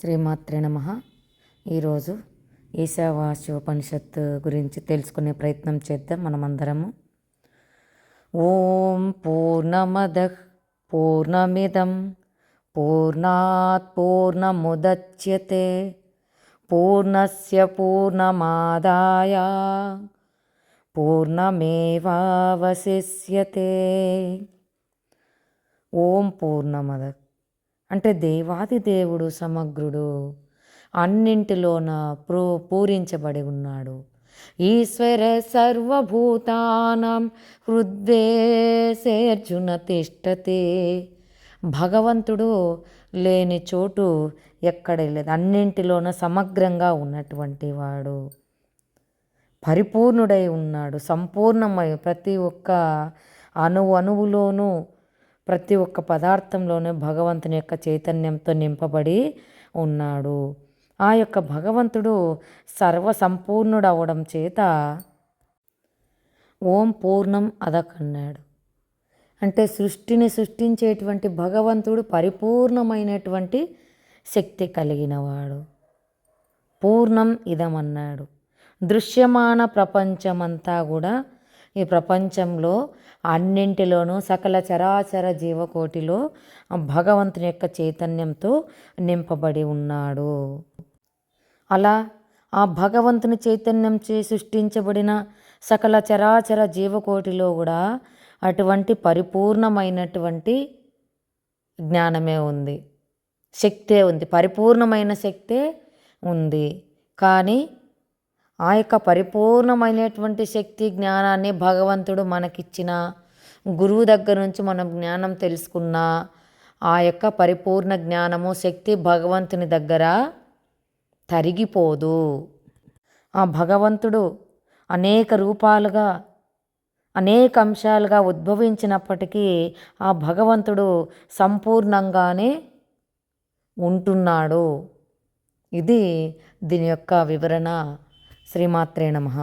శ్రీమాత్రే నమః. ఈరోజు ఈశావాస్యోపనిషత్తు గురించి తెలుసుకునే ప్రయత్నం చేద్దాం మనమందరము. ఓం పూర్ణమదః పూర్ణమిదం పూర్ణాత్ పూర్ణముదచ్యతే పూర్ణస్య పూర్ణమాదాయ పూర్ణమేవావశిష్యతే. ఓం పూర్ణమదః అంటే దేవాది దేవుడు సమగ్రుడు, అన్నింటిలోన పూరించబడి ఉన్నాడు. ఈశ్వర సర్వభూతానాం హృద్దేశేర్జున తిష్టతే. భగవంతుడు లేని చోటు ఎక్కడ లేదు, అన్నింటిలోన సమగ్రంగా ఉన్నటువంటి వాడు, పరిపూర్ణుడై ఉన్నాడు, సంపూర్ణమై ప్రతి ఒక్క అణువులోనూ ప్రతి ఒక్క పదార్థంలోనే భగవంతుని యొక్క చైతన్యంతో నింపబడి ఉన్నాడు. ఆ యొక్క భగవంతుడు సర్వసంపూర్ణుడు అవడం చేత ఓం పూర్ణం అదకన్నాడు. అంటే సృష్టిని సృష్టించేటువంటి భగవంతుడు పరిపూర్ణమైనటువంటి శక్తి కలిగినవాడు. పూర్ణం ఇదమన్నాడు. దృశ్యమాన ప్రపంచమంతా కూడా, ఈ ప్రపంచంలో అన్నింటిలోనూ సకల చరాచర జీవకోటిలో భగవంతుని యొక్క చైతన్యంతో నింపబడి ఉన్నాడు. అలా ఆ భగవంతుని చైతన్యం సృష్టించబడిన సకల చరాచర జీవకోటిలో కూడా అటువంటి పరిపూర్ణమైనటువంటి జ్ఞానమే ఉంది, శక్తే ఉంది, పరిపూర్ణమైన శక్తే ఉంది. కానీ ఆ యొక్క పరిపూర్ణమైనటువంటి శక్తి జ్ఞానాన్ని భగవంతుడు మనకిచ్చిన, గురువు దగ్గర నుంచి మనం జ్ఞానం తెలుసుకున్న ఆ యొక్క పరిపూర్ణ జ్ఞానము శక్తి భగవంతుని దగ్గర తరిగిపోదు. ఆ భగవంతుడు అనేక రూపాలుగా అనేక అంశాలుగా ఉద్భవించినప్పటికీ ఆ భగవంతుడు సంపూర్ణంగానే ఉంటున్నాడు. ఇది దీని యొక్క వివరణ. శ్రీమాత్రే నమః.